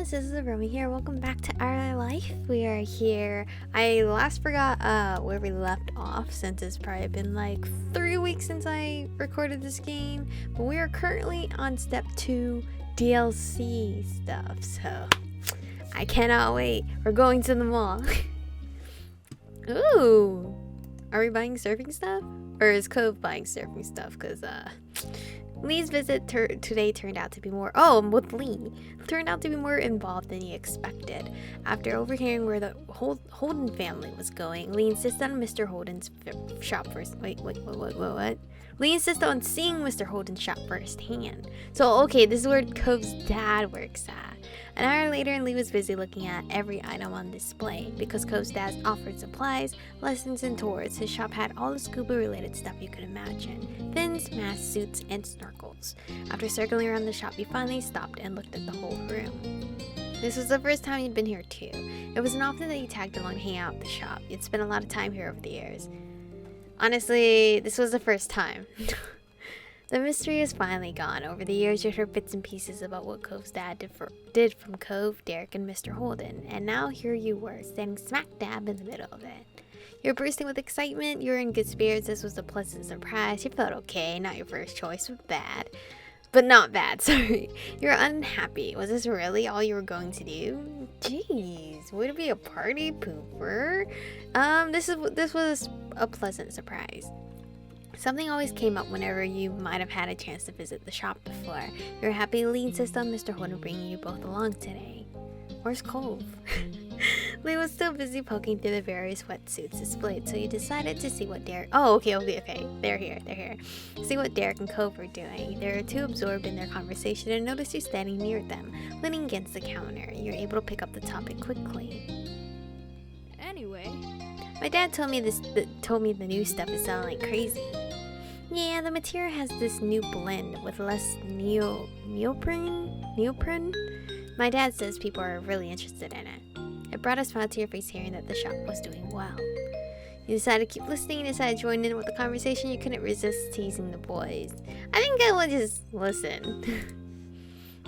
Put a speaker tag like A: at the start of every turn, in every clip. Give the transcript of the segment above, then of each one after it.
A: friends, this is Aromie here. Welcome back to our life. We are here. I last forgot where we left off since it's probably been like 3 weeks since I recorded this game. But we are currently on step 2 DLC stuff. So I cannot wait. We're going to the mall. Ooh. Are we buying surfing stuff? Or is Cove buying surfing stuff? Because Lee's visit today turned out to be more involved than he expected. After overhearing where the Holden family was going, Lee insisted on Mr. Holden's shop first. What? Lee insisted on seeing Mr. Holden's shop firsthand. So, okay, this is where Cove's dad works at. An hour later, Lee was busy looking at every item on display. Because Cove's dad offered supplies, lessons, and tours, his shop had all the scuba-related stuff you could imagine. Fins, masks, suits, and snorkels. After circling around the shop, he finally stopped and looked at the whole room. This was the first time he'd been here too. It wasn't often that he tagged along to hang out at the shop. He'd spent a lot of time here over the years. Honestly, this was the first time. The mystery is finally gone. Over the years, you'd heard bits and pieces about what Cove's dad did from Cove, Derek, and Mr. Holden. And now here you were, standing smack dab in the middle of it. You're bursting with excitement. You're in good spirits. This was a pleasant surprise. You felt okay. Not your first choice, but bad. But not bad, sorry. You're unhappy. Was this really all you were going to do? Jeez, would it be a party pooper? This was a pleasant surprise. Something always came up whenever you might have had a chance to visit the shop before. You're happy Lee insisted on Mr. Holden bringing you both along today. Where's Cove? Lee was still busy poking through the various wetsuits displayed, so you decided to see what Derek... Oh, okay. They're here. See what Derek and Cove were doing. They were too absorbed in their conversation and noticed you standing near them, leaning against the counter. You're able to pick up the topic quickly.
B: Anyway,
A: my dad told me the new stuff is selling like crazy. Yeah, the material has this new blend with less neoprene. My dad says people are really interested in it. It brought a smile to your face hearing that the shop was doing well. You decided to keep listening and decided to join in with the conversation. You couldn't resist teasing the boys. I think I would just listen.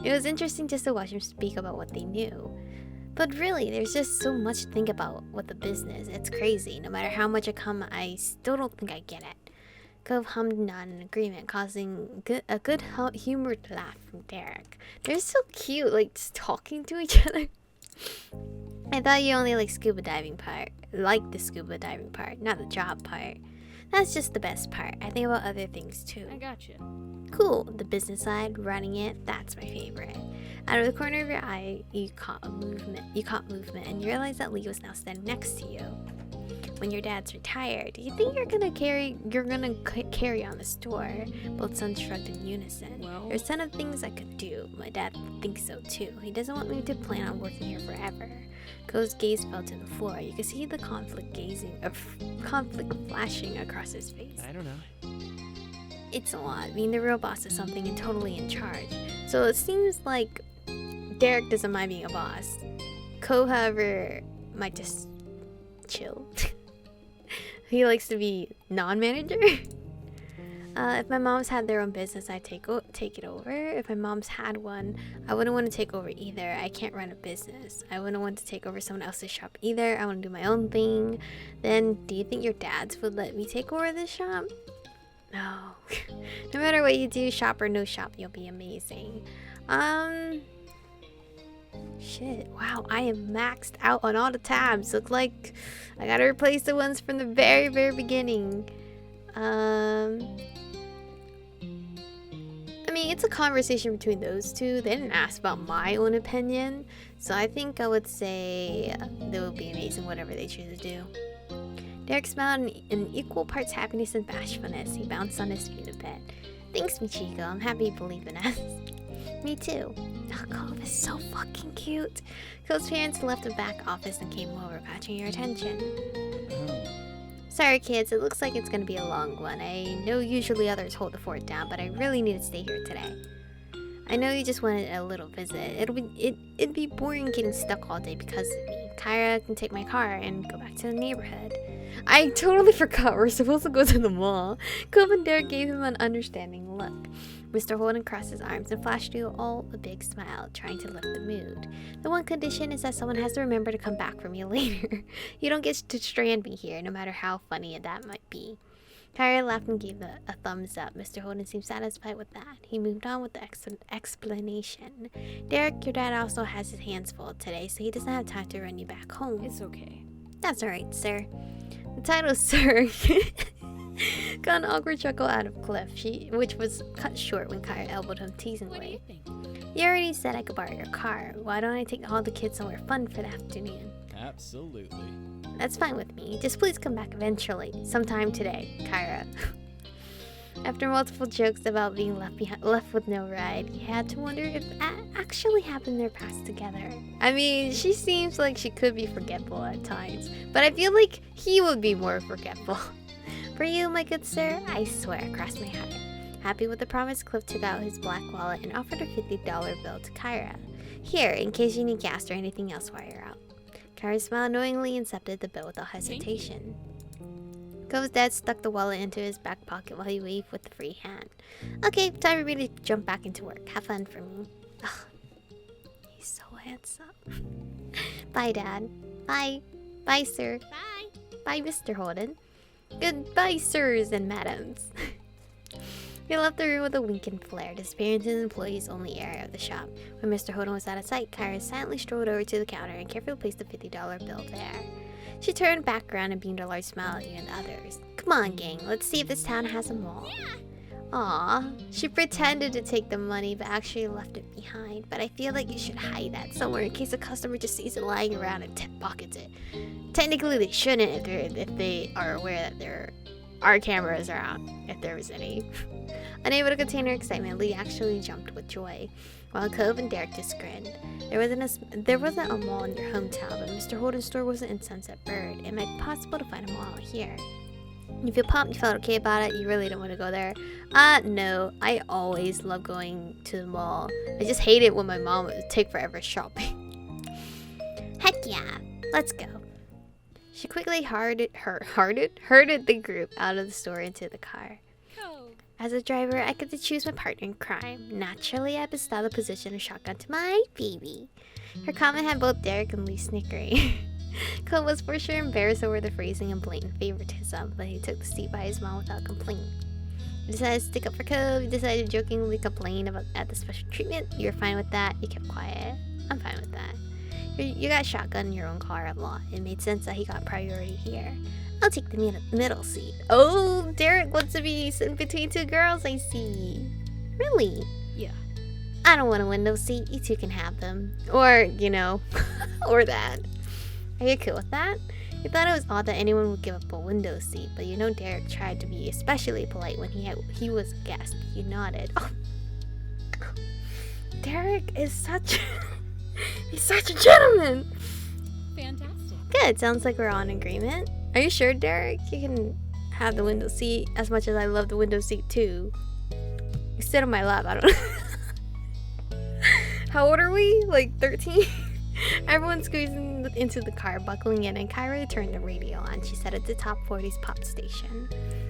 A: It was interesting just to watch them speak about what they knew. But really, there's just so much to think about with the business. It's crazy. No matter how much I come, I still don't think I get it. Cove hummed nod in agreement, causing a good humored laugh from Derek. They're so cute, like just talking to each other. I thought you only like the scuba diving part, not the job part. That's just the best part. I think about other things too.
B: I gotcha.
A: Cool. The business side, running it, that's my favorite. Out of the corner of your eye, you caught movement, and you realized that Lee was now standing next to you. When your dad's retired, do you think you're gonna carry on the store? Both sons shrugged in unison.
B: Well,
A: There's a ton of things I could do. My dad thinks so too. He doesn't want me to plan on working here forever. Cove's gaze fell to the floor. You could see the conflict flashing across his face.
B: I don't know.
A: It's a lot. Being the real boss is something and totally in charge. So it seems like Derek doesn't mind being a boss. Cove, however, might just chill. He likes to be non-manager. If my moms had their own business, I'd take it over. If my mom's had one, I wouldn't want to take over either. I can't run a business. I wouldn't want to take over someone else's shop either. I want to do my own thing. Then, do you think your dads would let me take over this shop? No. No matter what you do, shop or no shop, you'll be amazing. Shit, wow, I am maxed out on all the tabs. Look like I gotta replace the ones from the very, very beginning. I mean, it's a conversation between those two. They didn't ask about my own opinion, so I think I would say they will be amazing whatever they choose to do. Derek smiled in equal parts happiness and bashfulness. He bounced on his feet a bit. Thanks, Michiko. I'm happy you believe in us. Me too. Oh, Cove is so fucking cute. Cove's parents left the back office and came over, catching your attention. Sorry, kids. It looks like it's gonna be a long one. I know usually others hold the fort down, but I really need to stay here today. I know you just wanted a little visit. It'd be boring getting stuck all day because of me. Kyra can take my car and go back to the neighborhood. I totally forgot we're supposed to go to the mall. Cove and Derek gave him an understanding look. Mr. Holden crossed his arms and flashed you all a big smile, trying to lift the mood. The one condition is that someone has to remember to come back for me later. You don't get to strand me here, no matter how funny that might be. Kyra laughed and gave a thumbs up. Mr. Holden seemed satisfied with that. He moved on with the explanation. Derek, your dad also has his hands full today, so he doesn't have time to run you back home.
B: It's okay.
A: That's alright, sir. The title, sir, got an awkward chuckle out of Cliff, which was cut short when Kyra elbowed him
B: What do you
A: teasingly.
B: think?
A: You already said I could borrow your car. Why don't I take all the kids somewhere fun for the afternoon?
C: Absolutely.
A: That's fine with me. Just please come back eventually. Sometime today, Kyra. After multiple jokes about being left with no ride, he had to wonder if that actually happened their paths together. I mean, she seems like she could be forgetful at times, but I feel like he would be more forgetful. For you, my good sir, I swear across my heart. Happy with the promise, Cliff took out his black wallet and offered a $50 bill to Kyra. Here, in case you need gas or anything else while you're out. Kyra smiled knowingly and accepted the bill without hesitation. Cove's dad stuck the wallet into his back pocket while he waved with the free hand. Okay, time for me to jump back into work. Have fun for me. Ugh, he's so handsome. Bye, Dad. Bye. Bye, sir.
B: Bye.
A: Bye, Mr. Holden. Goodbye, sirs and madams. He left the room with a wink and flare, disappearing into the employees' only area of the shop. When Mr. Holden was out of sight, Kyra silently strolled over to the counter and carefully placed the $50 bill there. She turned back around and beamed a large smile at you and the others. Come on, gang, let's see if this town has a mall. Aw, she pretended to take the money but actually left it behind. But I feel like you should hide that somewhere in case a customer just sees it lying around and pockets it. Technically, they shouldn't if they are aware that there are cameras around, if there was any. Unable to contain her excitement, Lee actually jumped with joy, while Cove and Derek just grinned. There wasn't a mall in your hometown, but Mr. Holden's store wasn't in Sunset Bird. It might be possible to find a mall out here. You feel pumped, you felt okay about it, you really don't want to go there. No, I always love going to the mall. I just hate it when my mom would take forever shopping. Heck yeah, let's go. She quickly herded the group out of the store into the car.
B: Go.
A: As a driver, I get to choose my partner in crime. Naturally, I bestowed the position of shotgun to my baby. Her comment had both Derek and Lee snickering. Cole was for sure embarrassed over the phrasing and blatant favoritism, but he took the seat by his mom without complaint. You decided to stick up for Cove. You decided to jokingly complain at the special treatment. You were fine with that. You kept quiet. I'm fine with that. You got shotgun in your own car a lot. It made sense that he got priority here. I'll take the middle seat. Oh, Derek wants to be sitting between two girls, I see. Really?
B: Yeah.
A: I don't want a window seat. You two can have them. Or, you know, or that. Are you cool with that? You thought it was odd that anyone would give up a window seat, but you know Derek tried to be especially polite when he was a guest. You nodded. Oh. Derek is such... He's such a gentleman!
B: Fantastic.
A: Good, sounds like we're all in agreement. Are you sure, Derek? You can have the window seat as much as I love the window seat too. You sit on my lap, I don't know. How old are we? Like 13? Everyone's squeezing into the car, buckling in, and Kyra turned the radio on. She said it's the top 40s pop station.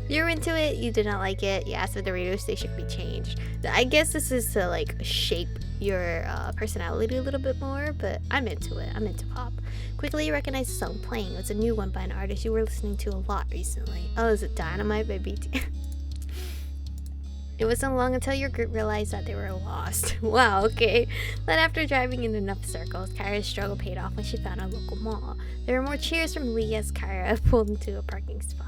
A: You were into it, you did not like it, you asked if the radio station could be changed. I guess this is to like shape your personality a little bit more, but I'm into it. I'm into pop. Quickly you recognized the song playing. It was a new one by an artist you were listening to a lot recently. Oh, is it Dynamite by BT? It wasn't long until your group realized that they were lost. Wow, okay. Then after driving in enough circles, Kyra's struggle paid off when she found a local mall. There were more cheers from Lee as Kyra pulled into a parking spot.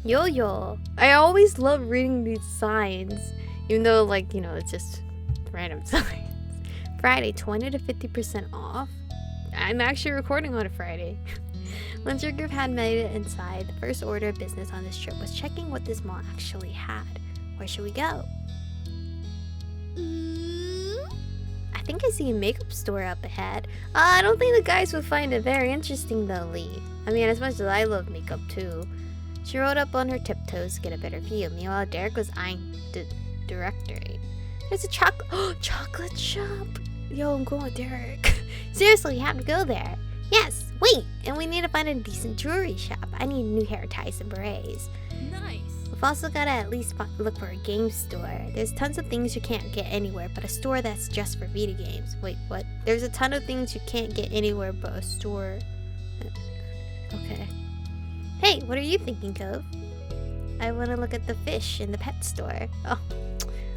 A: Yo. I always love reading these signs, even though, like, you know, it's just random signs. Friday, 20 to 50% off. I'm actually recording on a Friday. Once your group had made it inside, the first order of business on this trip was checking what this mall actually had. Where should we go? I think I see a makeup store up ahead. I don't think the guys would find it very interesting though, Lee. I mean, as much as I love makeup too. She rode up on her tiptoes to get a better view. Meanwhile, Derek was eyeing the directory. There's a chocolate shop. Yo, I'm going with Derek. Seriously, you have to go there. Yes, wait, and we need to find a decent jewelry shop. I need new hair ties and berets.
B: Nice.
A: We've also gotta at least look for a game store. There's tons of things you can't get anywhere but a store that's just for video games. Wait, what? There's a ton of things you can't get anywhere but a store. Okay. Hey, what are you thinking, Cove? I want to look at the fish in the pet store. Oh,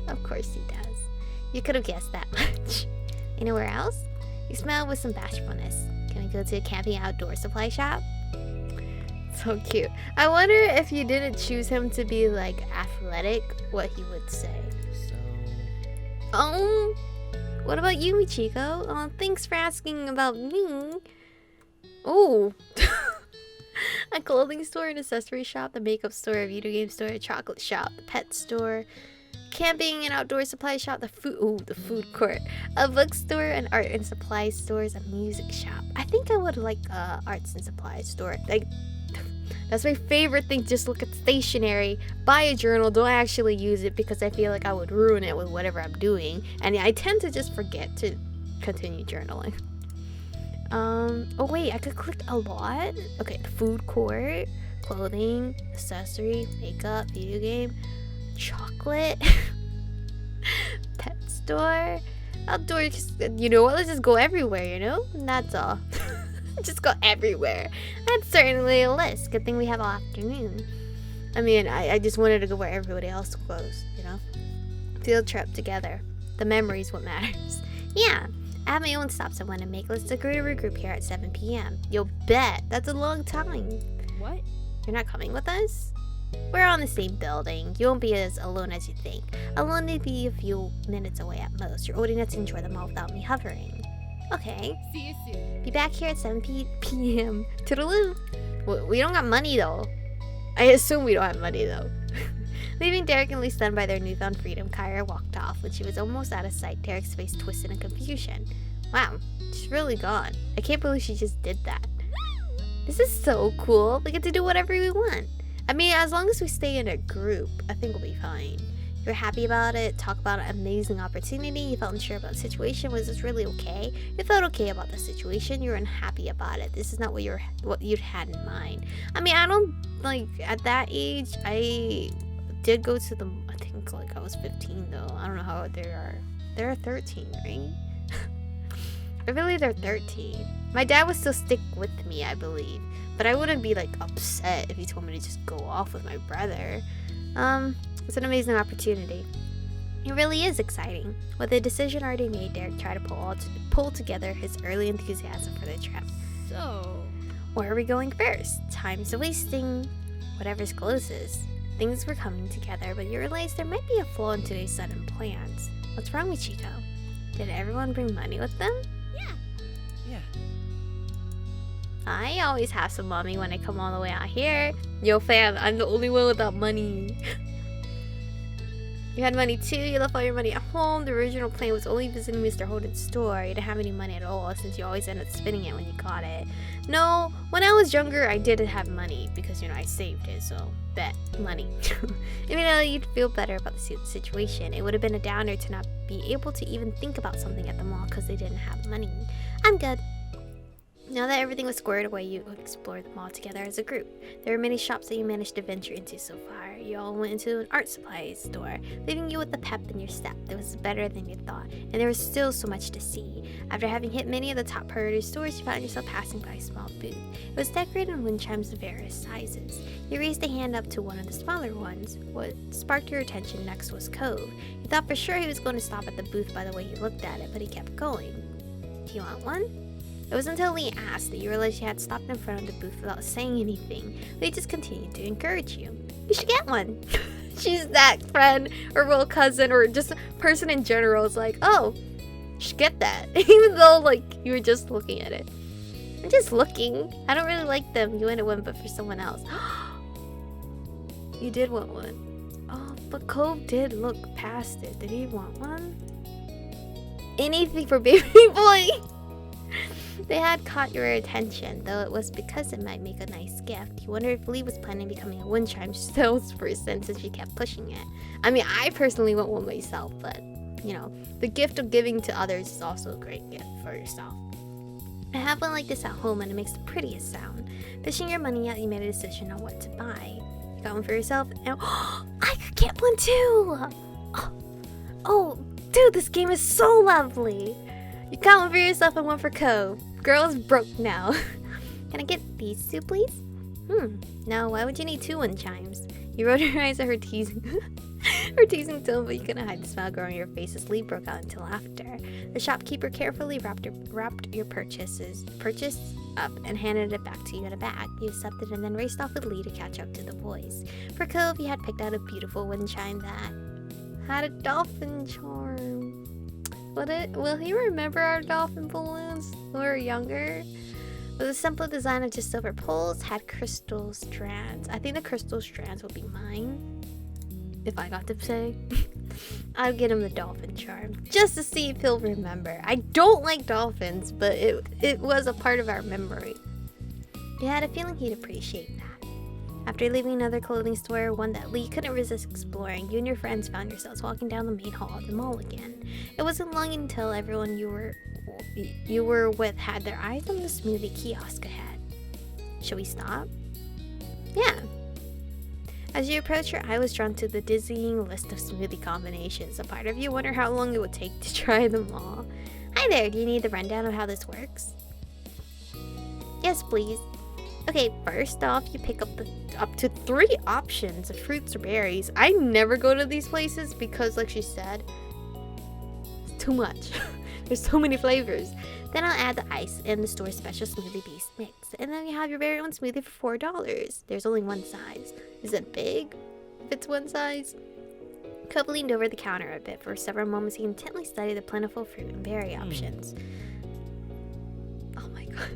A: of course he does. You could have guessed that much. Anywhere else? You smile with some bashfulness. Can we go to a camping outdoor supply shop? So cute. I wonder if you didn't choose him to be like athletic, what he would say.
C: So,
A: Oh, what about you, Michiko? Oh, thanks for asking about me. Oh, a clothing store, an accessory shop, the makeup store, a video game store, a chocolate shop, the pet store, camping and outdoor supply shop, the food court, a bookstore, an art and supply stores, a music shop. I think I would like arts and supply store. Like, that's my favorite thing. Just look at stationery, buy a journal, don't actually use it because I feel like I would ruin it with whatever I'm doing, and I tend to just forget to continue journaling. Oh wait, I could click a lot. Okay, the food court, clothing, accessory, makeup, video game, chocolate, pet store, outdoor. You know what? Let's just go everywhere. You know, and that's all. Just go everywhere. That's certainly a list. Good thing we have all afternoon. I mean, I just wanted to go where everybody else goes. You know, field trip together. The memories what matters. Yeah. I have my own stops I want to make. Let's agree to regroup here at 7 p.m. You'll bet. That's a long time.
B: What?
A: You're not coming with us? We're on the same building. You won't be as alone as you think. I'll only be a few minutes away at most. You're old enough to enjoy them all without me hovering. Okay.
B: See you soon.
A: Be back here at 7 p.m. Toodaloo. We don't got money, though. I assume we don't have money, though. Leaving Derek and Lee stunned by their newfound freedom, Kyra walked off. When she was almost out of sight, Derek's face twisted in confusion. Wow, she's really gone. I can't believe she just did that. This is so cool. We get to do whatever we want. I mean, as long as we stay in a group, I think we'll be fine. You're happy about it, talk about an amazing opportunity, you felt unsure about the situation. Was this really okay? You felt okay about the situation, you're unhappy about it. This is not what you'd had in mind. I mean, I don't, like, at that age, I did go to the, I think, like, I was 15, though. I don't know how old they are. They're 13, right? I believe they're 13. My dad would still stick with me, I believe. But I wouldn't be, like, upset if he told me to just go off with my brother. It's an amazing opportunity. It really is exciting. With the decision already made, Derek tried to pull together his early enthusiasm for the trip.
B: So,
A: Where are we going first? Time's wasting. Whatever's closest. Things were coming together, but you realized there might be a flaw in today's sudden plans. What's wrong with Chico? Did everyone bring money with them?
C: yeah.
A: I always have some money when I come all the way out here. Yo fam, I'm the only one without money. You had money too, you left all your money at home. The original plan was only visiting Mr. Holden's store. You didn't have any money at all since you always end up spending it when you got it. No, when I was younger I did have money because, you know, I saved it, so bet money. Even though you'd feel better about the situation, it would have been a downer to not be able to even think about something at the mall because they didn't have money. I'm good. Now that everything was squared away, you explored the mall together as a group. There were many shops that you managed to venture into so far. You all went into an art supply store, leaving you with the pep in your step. It was better than you thought, and there was still so much to see. After having hit many of the top priority stores, you found yourself passing by a small booth. It was decorated in wind chimes of various sizes. You raised a hand up to one of the smaller ones. What sparked your attention next was Cove. You thought for sure he was going to stop at the booth by the way he looked at it, but he kept going. Do you want one? It was until Lee asked that you realized she had stopped in front of the booth without saying anything. Lee just continued to encourage you. You should get one. She's that friend or real cousin or just a person in general. It's like, oh, you should get that. Even though, like, you were just looking at it. I'm just looking. I don't really like them. You wanted one, but for someone else. You did want one. Oh, but Cove did look past it. Did he want one? Anything for baby boy. They had caught your attention, though it was because it might make a nice gift. You wondered if Lee was planning on becoming a wind chime salesperson since she kept pushing it. I mean, I personally want one myself, but, you know, the gift of giving to others is also a great gift for yourself. I have one like this at home and it makes the prettiest sound. Fishing your money out, you made a decision on what to buy. You got one for yourself and I could get one too! Oh, dude, this game is so lovely! You got one for yourself and one for Cove. Girl is broke now. Can I get these two, please? No, why would you need 2 wind chimes? You rolled your eyes at her teasing her teasing tone, but you couldn't hide the smile growing on your face as Lee broke out into laughter. The shopkeeper carefully wrapped your purchase up and handed it back to you in a bag. You accepted and then raced off with Lee to catch up to the boys. For Cove, he had picked out a beautiful wind chime that had a dolphin charm. Will he remember our dolphin balloons when we were younger? With a simple design of just silver poles, had crystal strands. I think the crystal strands will be mine. If I got to say. I'll get him the dolphin charm. Just to see if he'll remember. I don't like dolphins, but it was a part of our memory. You had a feeling he'd appreciate that. After leaving another clothing store, one that Lee couldn't resist exploring, you and your friends found yourselves walking down the main hall of the mall again. It wasn't long until everyone you were with had their eyes on the smoothie kiosk ahead. Should we stop? Yeah. As you approached, your eye was drawn to the dizzying list of smoothie combinations. A part of you wondered how long it would take to try them all. Hi there, do you need the rundown of how this works? Yes, please. Okay, first off, you pick up to 3 options of fruits or berries. I never go to these places because, like she said, it's too much. There's so many flavors. Then I'll add the ice and the store's special smoothie base mix. And then you have your very own smoothie for $4. There's only one size. Is it big if it's one size? Cove leaned over the counter a bit. For several moments, he intently studied the plentiful fruit and berry options. Oh my god.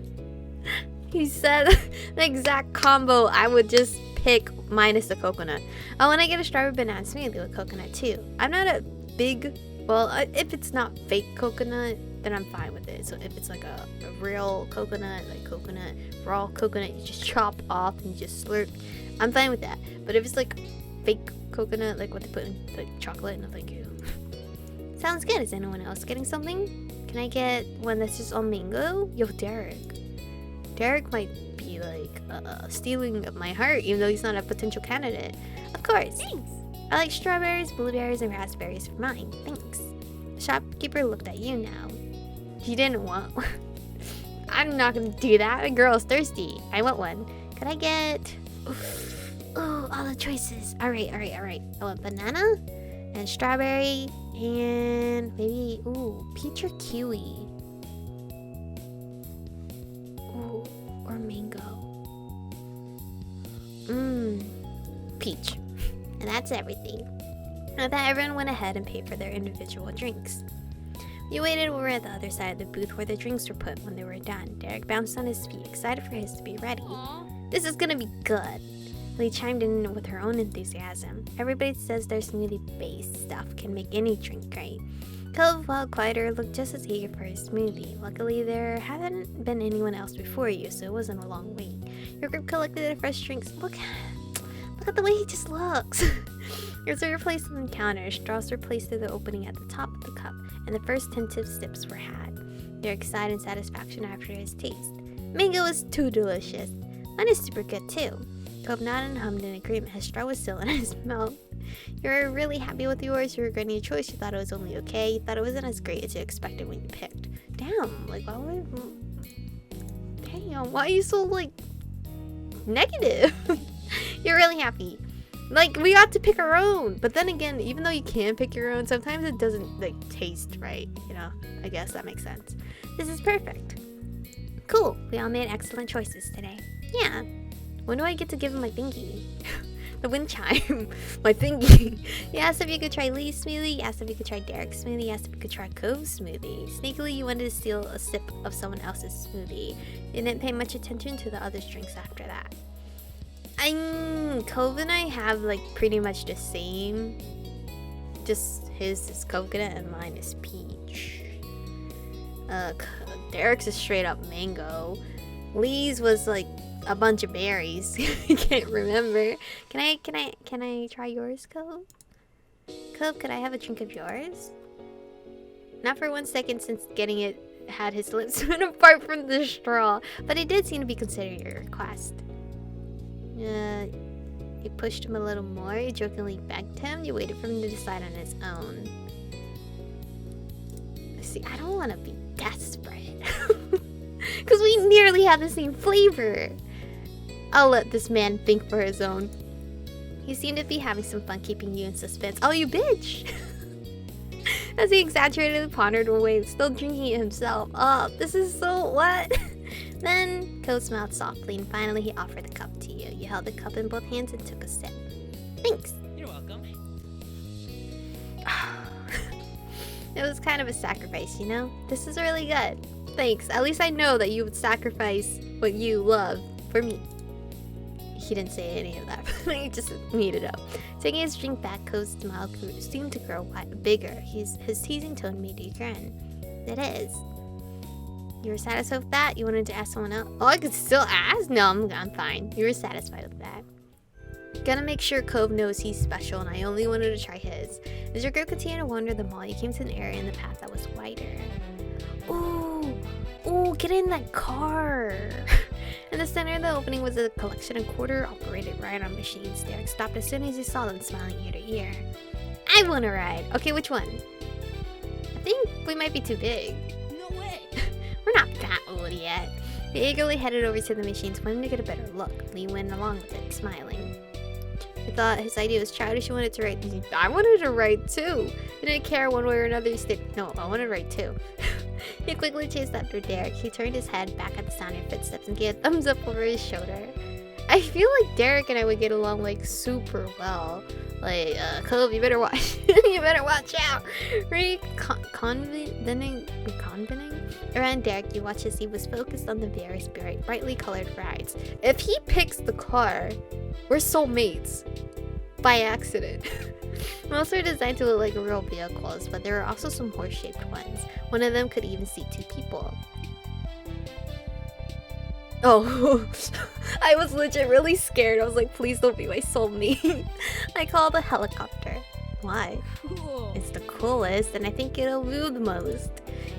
A: He said the exact combo I would just pick minus the coconut. I want to get a strawberry banana smoothie with coconut too. I'm not a big... Well, if it's not fake coconut, then I'm fine with it. So if it's like a real coconut, like coconut, raw coconut, you just chop off and you just slurp, I'm fine with that. But if it's like fake coconut, like what they put in like chocolate, no thank you. Sounds good. Is anyone else getting something? Can I get one that's just all mango? Yo, Derek might be like stealing my heart, even though he's not a potential candidate. Of course. Thanks. I like strawberries, blueberries, and raspberries for mine. Thanks. The shopkeeper looked at you now. He didn't want one. I'm not gonna do that. A girl's thirsty. I want one. Could I get... Oh, all the choices. Alright. I want banana and strawberry and maybe, peach or kiwi. Ooh, or mango. Peach. And that's everything. Now that everyone went ahead and paid for their individual drinks. You waited over at the other side of the booth where the drinks were put when they were done. Derek bounced on his feet, excited for his to be ready.
B: Aww.
A: This is gonna be good. Lee chimed in with her own enthusiasm. Everybody says their smoothie-based stuff can make any drink great. Cove, while quieter, looked just as eager for his smoothie. Luckily, there hadn't been anyone else before you, so it wasn't a long wait. Your group collected their fresh drinks. Look at the way he just looks. Yours were replaced on the counter. Straws were placed through the opening at the top of the cup, and the first tentative sips were had. They're excited and satisfaction after his taste. Mango is too delicious. Mine is super good too. Cove nodded and hummed in agreement. His straw was still in his mouth. You were really happy with yours. You were regretting your choice. You thought it was only okay. You thought it wasn't as great as you expected when you picked. Damn, like why would... Damn, why are you so like negative? You're really happy. Like, we got to pick our own. But then again, even though you can pick your own, sometimes it doesn't, like, taste right. You know? I guess that makes sense. This is perfect. Cool. We all made excellent choices today. Yeah. When do I get to give him my thingy? The wind chime. My thingy. You asked if you could try Lee's smoothie. You asked if you could try Derek's smoothie. You asked if you could try Cove's smoothie. Sneakily, you wanted to steal a sip of someone else's smoothie. You didn't pay much attention to the other's drinks after that. Cove and I have like pretty much the same. Just his is coconut and mine is peach. Derek's is straight up mango. Lee's was like a bunch of berries. I can't remember. Can I try yours, Cove? Cove, could I have a drink of yours? Not for 1 second, since getting it had his lips split apart from the straw, but he did seem to be considering your request. You pushed him a little more, you jokingly begged him, you waited for him to decide on his own. See, I don't want to be desperate. Because we nearly have the same flavor. I'll let this man think for his own. He seemed to be having some fun keeping you in suspense. Oh, you bitch! As he exaggeratedly pondered away, still drinking it himself. Oh, this is so what? Then, Cove smiled softly, and finally he offered the cup to you. You held the cup in both hands and took a sip. Thanks.
C: You're welcome.
A: It was kind of a sacrifice, you know? This is really good. Thanks. At least I know that you would sacrifice what you love for me. He didn't say any of that, but he just made it up. Taking his drink back, Cove's smile seemed to grow bigger. His teasing tone made you grin. It is. You were satisfied with that? You wanted to ask someone else? Oh, I could still ask? No, I'm fine. You were satisfied with that. Gotta make sure Cove knows he's special, and I only wanted to try his. As your group continued to wander the mall, you came to an area in the path that was wider. Ooh, get in that car! In the center of the opening was a collection of quarter-operated ride-on machines. Derek stopped as soon as he saw them, smiling ear to ear. I want to ride! Okay, which one? I think we might be too big.
B: No way.
A: We're not that old yet. They eagerly headed over to the machines, wanting to get a better look. Lee went along with it, smiling. He thought his idea was childish. He wanted to ride. I wanted to ride too. He didn't care one way or another. He stayed. No, I wanted to ride too. He quickly chased after Derek. He turned his head back at the sound of your footsteps and gave a thumbs up over his shoulder. I feel like Derek and I would get along like super well. Like, Cove, you better watch. You better watch out. Convening around Derek, you watched as he was focused on the various brightly colored rides. If he picks the car, we're soulmates. By accident. Most are designed to look like real vehicles, but there are also some horse-shaped ones. One of them could even seat 2 people. Oh, I was legit really scared. I was like, please don't be my soulmate. I called a helicopter. Why?
B: Cool.
A: It's the coolest, and I think it'll move the most.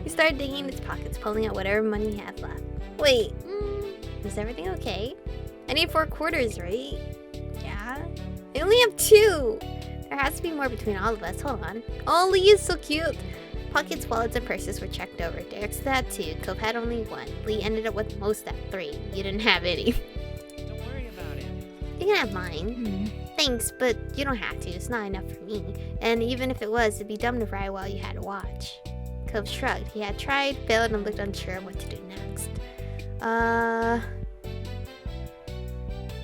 A: He started digging in his pockets, pulling out whatever money he had left. Wait, is everything okay? I need 4 quarters, right? Yeah? I only have 2! There has to be more between all of us. Hold on. Oh, Lee is so cute! Pockets, wallets, and purses were checked over. Derek's had 2. Cove had only 1. Lee ended up with most at 3. You didn't have any.
C: Don't worry about it.
A: You can have mine. Thanks, but you don't have to. It's not enough for me. And even if it was, it'd be dumb to ride while you had to watch. Cove shrugged. He had tried, failed, and looked unsure of what to do next.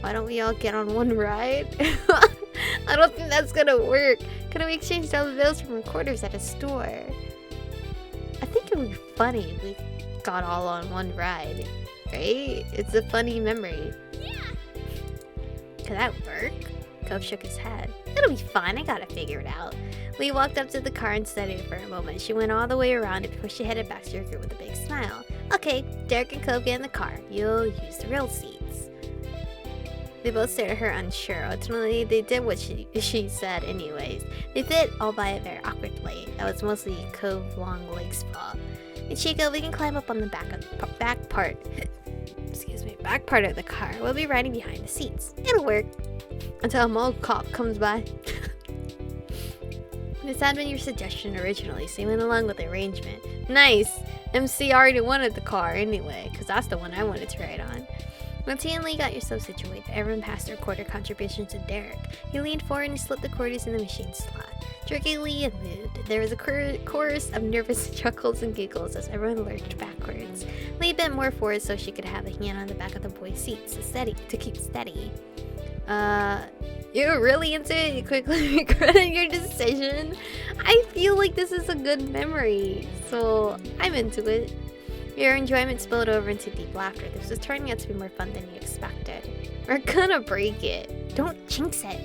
A: Why don't we all get on one ride? I don't think that's gonna work. Could we exchange dollar bills for quarters at a store? I think it would be funny if we got all on one ride, right? It's a funny memory.
B: Yeah.
A: Could that work? Cove shook his head. It'll be fine, I gotta figure it out. Lee walked up to the car and studied it for a moment. She went all the way around it before she headed back to your group with a big smile. Okay, Derek and Cove get in the car. You'll use the real seats. They both stared at her unsure. Ultimately, they did what she said anyways. They did, albeit very awkwardly. That was mostly Cove long legs' fault. And Chico, we can climb up on the back part of the car. We'll be riding behind the seats. It'll work. Until a mall cop comes by. This had been your suggestion originally, so you went along with the arrangement. Nice! MC already wanted the car anyway, because that's the one I wanted to ride on. Once he and Lee got yourself situated, everyone passed their quarter contribution to Derek. He leaned forward and slipped the quarters in the machine slot. Jerkily and moved. There was a chorus of nervous chuckles and giggles as everyone lurched backwards. Lee bent more forward so she could have a hand on the back of the boy's seat to keep steady. You're really into it? You quickly regretted your decision? I feel like this is a good memory, so I'm into it. Your enjoyment spilled over into deep laughter. This was turning out to be more fun than you expected. We're gonna break it. Don't jinx it.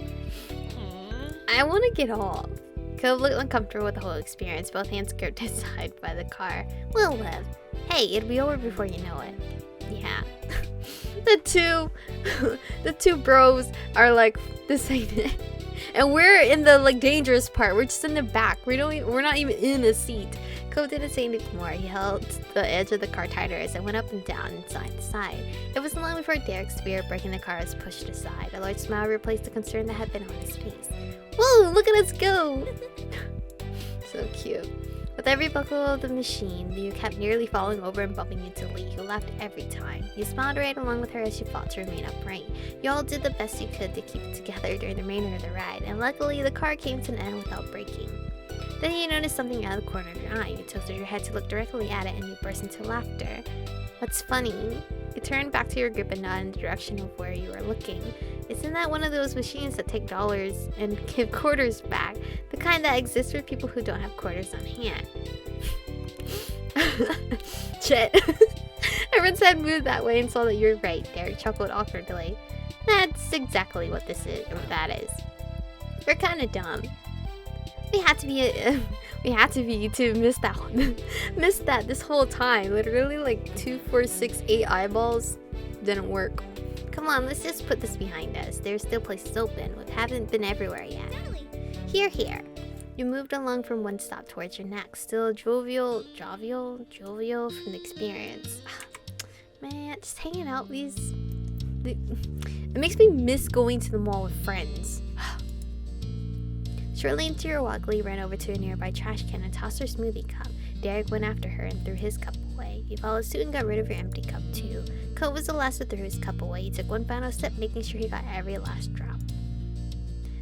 A: I want to get off. Cove looked uncomfortable with the whole experience, both hands gripped his side by the car. We'll live. Hey, it'll be over before you know it. Yeah. the two bros are like, this ain't it. And we're in the like dangerous part. We're just in the back. We're not even in a seat. Cove didn't say anything more. He held the edge of the car tighter as it went up and down and side to side. It wasn't long before Derek's fear of breaking the car was pushed aside. A large smile replaced the concern that had been on his face. Whoa, look at us go! So cute. With every buckle of the machine, you kept nearly falling over and bumping into Lee, who laughed every time. You smiled right along with her as she fought to remain upright. You all did the best you could to keep it together during the remainder of the ride, and luckily the car came to an end without breaking. Then you noticed something out of the corner of your eye. You tilted your head to look directly at it and you burst into laughter. What's funny? You turned back to your group and nodded in the direction of where you were looking. Isn't that one of those machines that take dollars and give quarters back? The kind that exists for people who don't have quarters on hand. Shit. Everyone's head moved that way and saw that you were right. Derek chuckled awkwardly. That's exactly what that is. We're kind of dumb. We had to be to miss that one. Missed that this whole time. Literally like 2, 4, 6, 8 eyeballs didn't work. Come on, let's just put this behind us. There's still places open. We haven't been everywhere yet. Here. You moved along from one stop towards your next, still jovial from the experience. Man, just hanging out it makes me miss going to the mall with friends. Shortly into your walk, Lee ran over to a nearby trash can and tossed her smoothie cup. Derek went after her and threw his cup away. You followed suit and got rid of your empty cup too. Coat was the last to throw his cup away. He took one final step, making sure he got every last drop.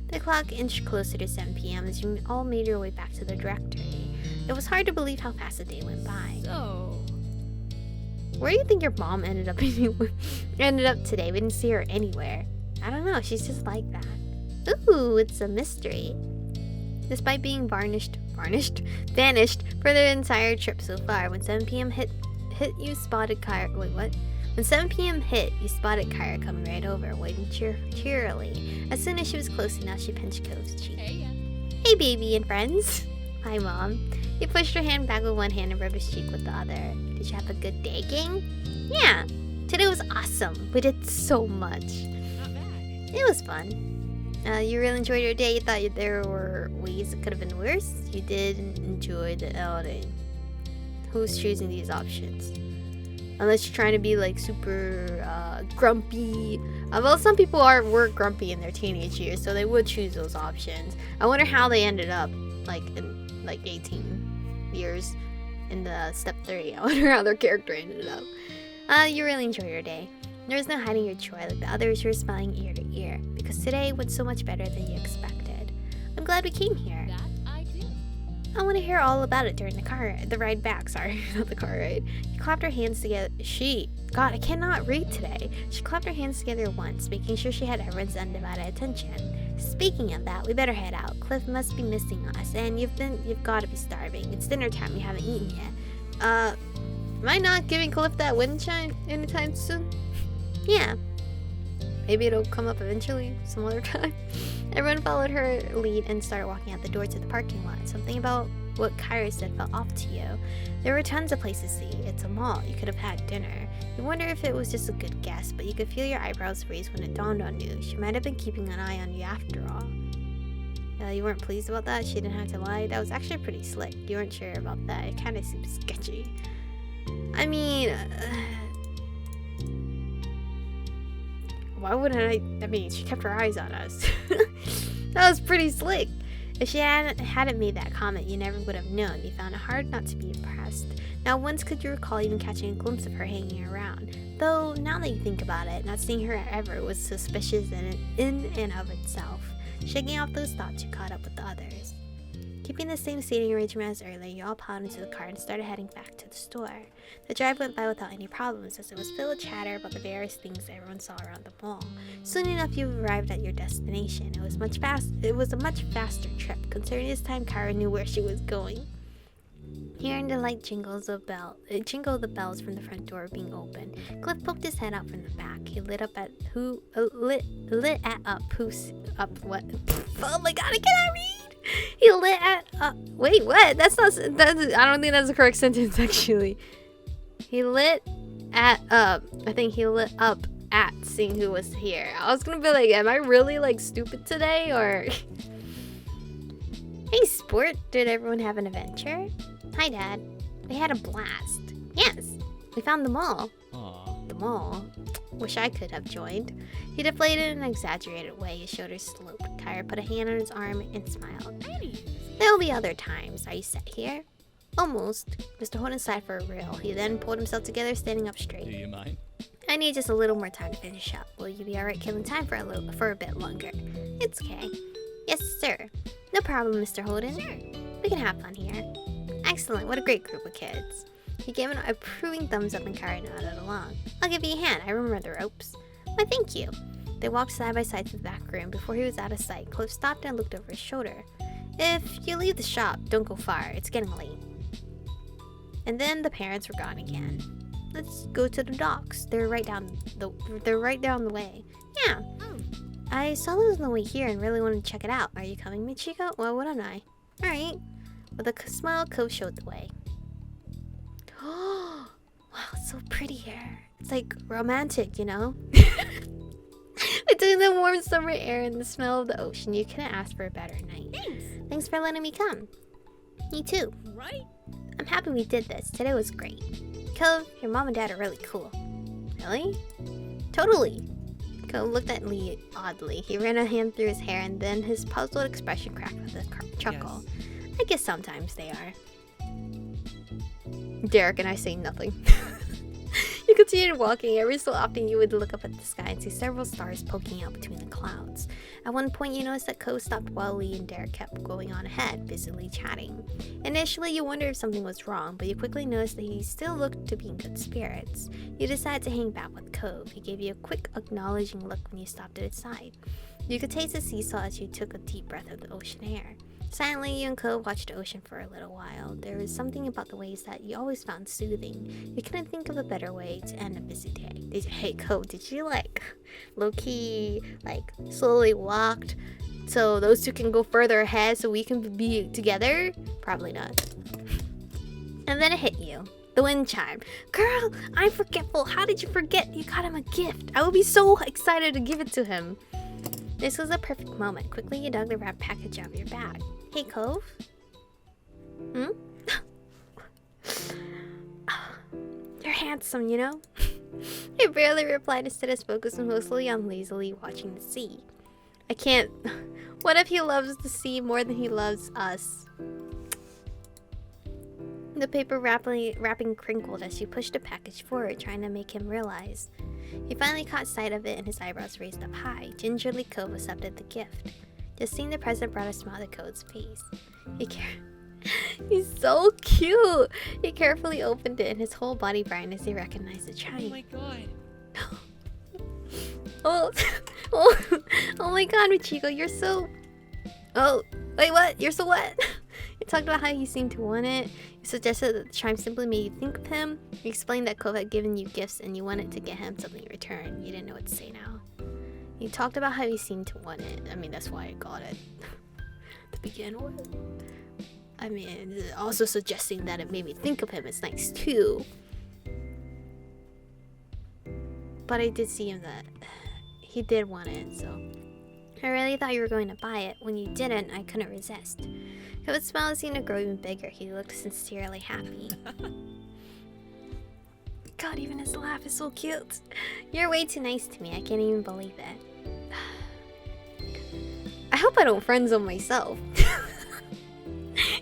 A: The clock inched closer to 7 p.m. as you all made your way back to the directory. It was hard to believe how fast the day went by.
B: So,
A: Where do you think your mom ended up today? We didn't see her anywhere. I don't know, she's just like that. Ooh, it's a mystery. Despite being vanished for the entire trip so far, when 7 p.m. hit, you spotted Kyra. Wait, what? When 7 p.m. hit, you spotted Kyra coming right over, waving cheerily. As soon as she was close enough, she pinched Cove's cheek. Hey, baby and friends. Hi, Mom. He pushed her hand back with one hand and rubbed his cheek with the other. Did you have a good day, gang? Yeah. Today was awesome. We did so much.
C: Not bad.
A: It was fun. You really enjoyed your day. You thought there were ways it could have been worse. You did enjoy the outing. Who's choosing these options? Unless you're trying to be like super grumpy. Well, some people were grumpy in their teenage years, so they would choose those options. I wonder how they ended up in 18 years in the step 3. I wonder how their character ended up. You really enjoy your day. There was no hiding your joy like the others. You were smiling ear to ear because today went so much better than you expected. I'm glad we came here.
B: that I do.
A: I want to hear all about it during the ride back. Sorry, not the car ride. She clapped her hands together. God, I cannot read today. She clapped her hands together once, making sure she had everyone's undivided attention. Speaking of that, we better head out. Cliff must be missing us, and you've got to be starving. It's dinner time. You haven't eaten yet. Am I not giving Cliff that wind chime anytime soon? Yeah. Maybe it'll come up eventually, some other time. Everyone followed her lead and started walking out the door to the parking lot. Something about what Kyra said felt off to you. There were tons of places to eat. It's a mall. You could have had dinner. You wonder if it was just a good guess, but you could feel your eyebrows raise when it dawned on you. She might have been keeping an eye on you after all. You weren't pleased about that? She didn't have to lie? That was actually pretty slick. You weren't sure about that. It kind of seems sketchy. I mean... why wouldn't I mean, she kept her eyes on us. That was pretty slick. If she hadn't made that comment, you never would have known. You found it hard not to be impressed. Not once could you recall even catching a glimpse of her hanging around. Though, now that you think about it, not seeing her ever was suspicious in and of itself. Shaking off those thoughts, you caught up with the others. Keeping the same seating arrangement as earlier, you all piled into the car and started heading back to the store. The drive went by without any problems, as it was filled with chatter about the various things everyone saw around the mall. Soon enough, you arrived at your destination. It was a much faster trip, considering this time Kyra knew where she was going. Hearing the light jingle the bells from the front door being opened, Cliff poked his head out from the back. He lit up what? Oh my god, I cannot read! He lit at wait, what? I don't think that's the correct sentence actually. He lit up at seeing who was here. I was gonna be like, am I really like stupid today or? Hey sport, did everyone have an adventure? Hi Dad. We had a blast. Yes, we found the mall.
C: Aw.
A: The mall? Wish I could have joined. He deflated in an exaggerated way, his shoulders sloped. Kyra put a hand on his arm and smiled. There'll be other times. Are you set here? Almost. Mr. Holden sighed for a real. He then pulled himself together, standing up
C: Do
A: straight.
C: you mind?
A: I need just a little more time to finish up. Will you be alright killing time for a bit longer? It's okay. Yes, sir. No problem, Mr. Holden. Sure. We can have fun here. Excellent. What a great group of kids. He gave an approving thumbs up and Kyra nodded along. I'll give you a hand. I remember the ropes. Why, thank you. They walked side by side to the back room. Before he was out of sight, Cliff stopped and looked over his shoulder. If you leave the shop, don't go far. It's getting late. And then the parents were gone again. Let's go to the docks. They're right down the way. Yeah. I saw those on the way here and really wanted to check it out. Are you coming, Michiko? Well, wouldn't I? Alright. With a smile, Cove showed the way. Oh, wow, it's so pretty here. It's like romantic, you know? Between the warm summer air and the smell of the ocean, you couldn't ask for a better night. Thanks for letting me come. Me too.
B: Right?
A: I'm happy we did this. Today was great. Cove, your mom and dad are really cool. Really? Totally. Cove looked at Lee oddly. He ran a hand through his hair and then his puzzled expression cracked with a chuckle.
C: Yes.
A: I guess sometimes they are. Derek and I say nothing. You continued walking. Every so often you would look up at the sky and see several stars poking out between the clouds. At one point you noticed that Cove stopped while Lee and Derek kept going on ahead, busily chatting. Initially you wondered if something was wrong, but you quickly noticed that he still looked to be in good spirits. You decided to hang back with Cove. He gave you a quick acknowledging look when you stopped at his side. You could taste the seesaw as you took a deep breath of the ocean air. Silently, you and Cove watched the ocean for a little while. There was something about the waves that you always found soothing. You couldn't think of a better way to end a busy day. Hey, Cove, did you low-key, slowly walked so those two can go further ahead so we can be together? Probably not. And then it hit you. The wind chime. Girl, I'm forgetful. How did you forget you got him a gift? I would be so excited to give it to him. This was a perfect moment. Quickly, you dug the wrapped package out of your bag. Hey, Cove? You're handsome, you know? He barely replied, instead of focusing mostly on lazily watching the sea. I can't... What if he loves the sea more than he loves us? The paper wrapping crinkled as she pushed the package forward, trying to make him realize. He finally caught sight of it and his eyebrows raised up high. Gingerly, Cove accepted the gift. Just seeing the present brought a smile to Cove's face. He's so cute! He carefully opened it and his whole body brightened as he recognized the chime.
C: Oh my god.
A: Oh my god, Michiko, you're so... Oh, wait, what? You're so what? You talked about how you seemed to want it. You suggested that the chime simply made you think of him. You explained that Cove had given you gifts and you wanted to get him something in return. You didn't know what to say now. You talked about how you seemed to want it. I mean, that's why I got it. To begin with. I mean, also suggesting that it made me think of him is nice too. But I did see him that he did want it, so... I really thought you were going to buy it. When you didn't, I couldn't resist. Cove's smile seemed to grow even bigger. He looked sincerely happy. God, even his laugh is so cute. You're way too nice to me. I can't even believe it. I hope I don't friend zone myself.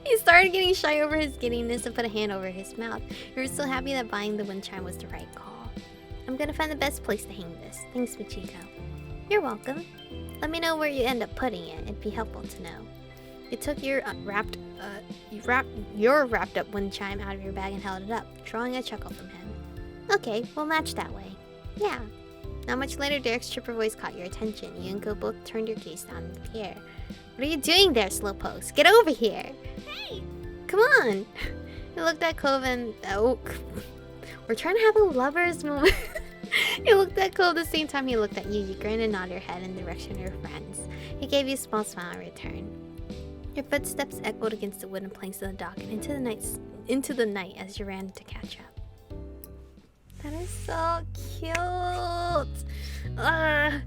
A: He started getting shy over his giddiness and put a hand over his mouth. He was so happy that buying the wind chime was the right call. I'm gonna find the best place to hang this. Thanks, Michiko. You're welcome. Let me know where you end up putting it. It'd be helpful to know. You took your wrapped up wind chime out of your bag and held it up, drawing a chuckle from him. Okay, we'll match that way. Yeah. Not much later, Derek's chipper voice caught your attention. You and Go both turned your gaze down in the air. What are you doing there, slowpokes? Get over here! Hey! Come on! You looked at Cove and... Oh. We're trying to have a lover's moment. He looked at Cove the same time he looked at you. You grinned and nodded your head in the direction of your friends. He gave you a small smile in return. Your footsteps echoed against the wooden planks of the dock and into the night as you ran to catch up. That is so cute. I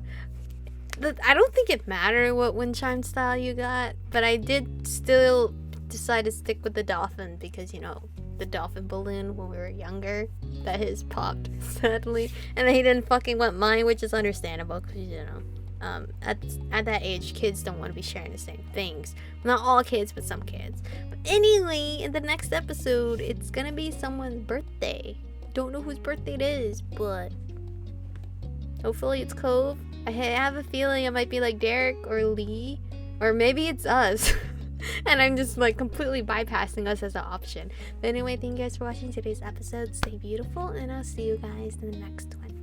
A: don't think it mattered what wind chime style you got, but I did still decide to stick with the dolphin because, you know, the dolphin balloon when we were younger, that his popped sadly, and he didn't fucking want mine, which is understandable because, you know, at that age, kids don't want to be sharing the same things. Not all kids, but some kids. But anyway, in the next episode, it's gonna be someone's birthday. Don't know whose birthday it is, but hopefully it's Cove. I have a feeling it might be like Derek or Lee, or maybe it's us. And I'm just like completely bypassing us as an option. But anyway, thank you guys for watching today's episode. Stay beautiful, and I'll see you guys in the next one.